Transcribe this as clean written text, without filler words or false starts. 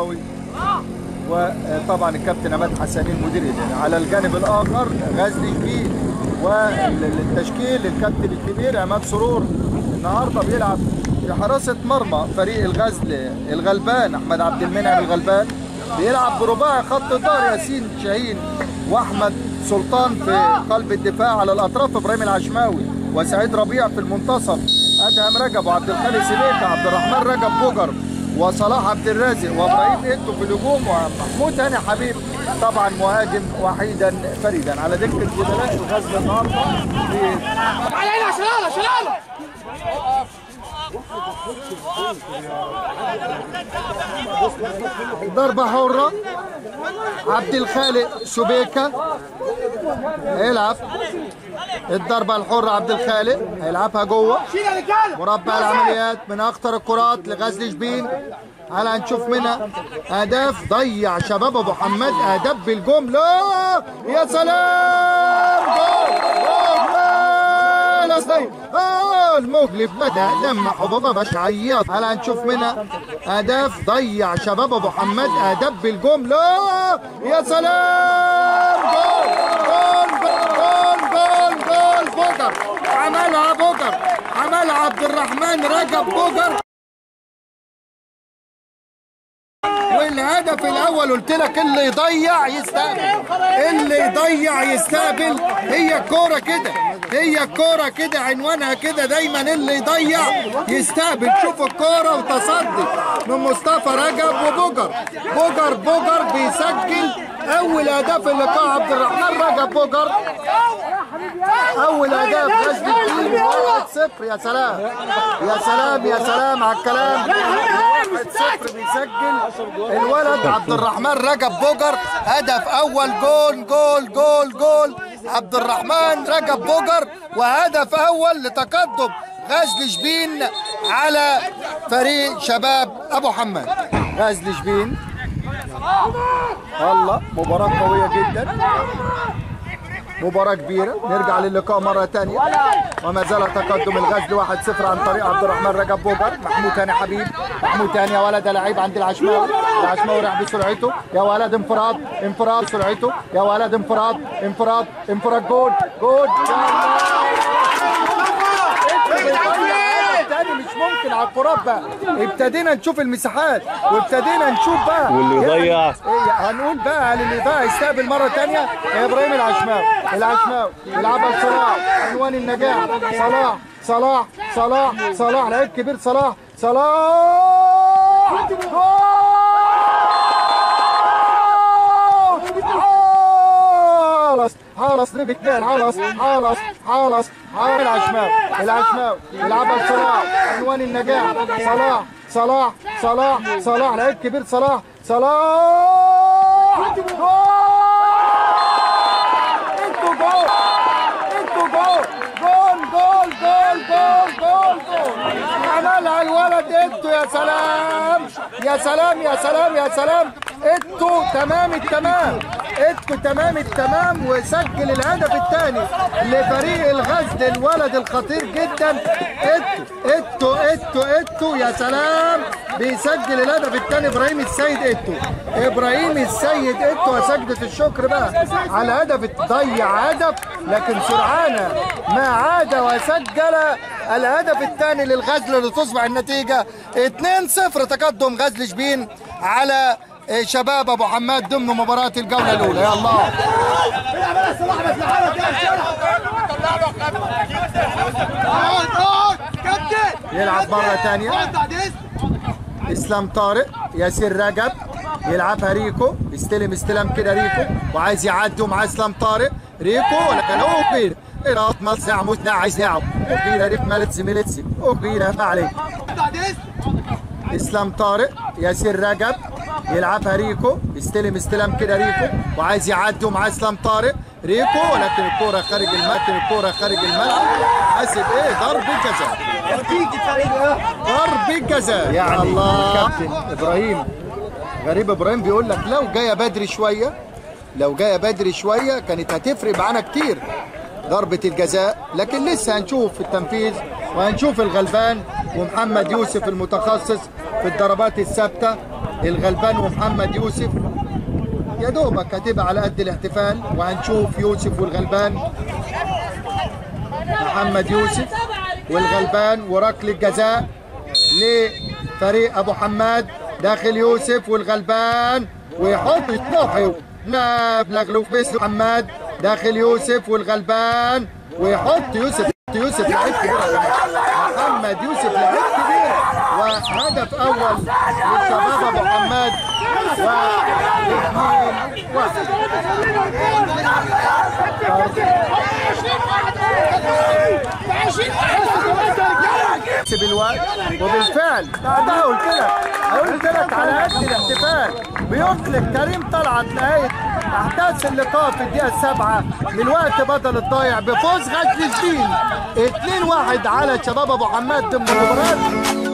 العشماوي وطبعا الكابتن عماد حسنين المدير الاداري. على الجانب الاخر غزل شبين والتشكيل الكابتن الكبير عماد سرور النهارده بيلعب في حراسه مرمى فريق الغزل الغلبان احمد عبد المنعم الغلبان، بيلعب برباعي خط الظهر ياسين شاهين واحمد سلطان في قلب الدفاع، على الاطراف ابراهيم العشماوي وسعيد ربيع في المنتصف، ادهم رجب وعبد الخالق سليكه، عبد الرحمن رجب بوجر وصلاح عبد الرازق وابراهيم ايتو في الهجوم، ومحمود هاني حبيب طبعا مهاجم وحيدا فريدا. على دكه البدلاء الغزل النهارده ضربة حرة عبد الخالق سبيكة هيلعب الضربة الحرة، عبد الخالق هيلعبها جوه مربع العمليات من اخطر الكرات لغزل شبين. على نشوف منها اهداف، ضيع شباب ابو حماد اهداف بالجمله، يا سلام جول المغلب بدا لما حبوبه بشعيات. على نشوف منها اهداف، ضيع شباب ابو حماد اهداف بالجمله، يا سلام جول بوجر، عملها بوجر، عملها عبد الرحمن رجب بوجر. والهدف الاول قلت لك اللي يضيع يستقبل، اللي يضيع يستقبل، هي الكوره كده، هي الكوره كده عنوانها كده دايما، اللي يضيع يستقبل. شوف الكوره وتصدي من مصطفى رجب وبوجر، بوجر بيسجل اول اهداف اللقاء. عبد الرحمن رجب بوجر اول اهداف غزل شبين 1-0. يا سلام يا سلام يا سلام على الكلام، 1-0 بيسجل الولد عبد الرحمن رجب بوجر، هدف اول. جول عبد الرحمن رجب بوجر، وهدف اول لتقدم غزل شبين على فريق شباب ابو حماد. غزل شبين والله مباراة قوية جدا، مباراة كبيرة. نرجع للقاء مرة ثانية وما زال تقدم الغزل 1-0 عن طريق عبد الرحمن رجب بوجر. محمود هاني حبيب، محمود هاني يا ولد لعيب عند العشماوي راح بسرعته، يا ولد انفراد سرعته، يا ولد انفراد جول تاني مش ممكن على الكرات بقى. ابتدينا نشوف المساحات وابتدينا نشوف بقى واللي يضيع هنقول بقى على اللي يضيع يستقبل مره ثانيه. ابراهيم العشماوي يلعبها لصلاح، عنوان النجاح صلاح لعيب كبير، صلاح حالص ربكان حالص العشماوي يلعبها لصلاح، عنوان النجاح صلاح لعيب كبير، صلاح عملها الولد انتو. يا سلام انتو تمام التمام وسجل الهدف الثاني لفريق الغزل الولد الخطير جدا. انتو يا سلام، بيسجل الهدف الثاني ابراهيم السيد انتو وسجدة الشكر بقى على هدف، ضيع هدف لكن سرعان ما عاد وسجل الهدف الثاني للغزل لتصبح النتيجة 2-0 تقدم غزل شبين على شباب ابو حماد ضمن مباراة الجولة الأولى. يا الله يلعب مرة ثانية اسلام طارق، ياسر رجب يلعبها ريكو، يستلم استلام كده ريكو وعايز يعدي ومعاه اسلام طارق، ريكو ولكن اوبير ايراد مصنع عايز يلعب اوبير ريف مالتسي اوبير عليه. اسلام طارق، ياسر رجب يلعبها ريكو، يستلم استلام كده ريكو وعايز يعدي ومعاه اسلام طارق، ريكو ولكن الكوره خارج الملعب. حاسب ضربة جزاء يعني الله. كابتن ابراهيم غريب بيقول لك لو جايه بدري شويه كانت هتفرق معانا كتير ضربة الجزاء، لكن لسه هنشوف التنفيذ وهنشوف الغلبان ومحمد يوسف المتخصص في الضربات الثابته الغلبان ومحمد يوسف. يا دوبك هتبقى على قد الاحتفال، وهنشوف يوسف والغلبان، محمد يوسف والغلبان، وركله جزاء لفريق ابو حماد. داخل يوسف والغلبان ويحط يطلعوا نابلغ بس محمد. داخل يوسف والغلبان ويحط يوسف لعيب كبير، محمد يوسف لعيب كبير، وهدف اول للشباب ابو حماد. بالوقت وبالفعل ده قلت لك على قد الاحتفال بيطلق كريم طلعت نهايه احداث اللقاء في الدقيقه 7 من وقت بدل الضايع بفوز غزل الدين 2-1 على شباب ابو حماد ضمن المباراه.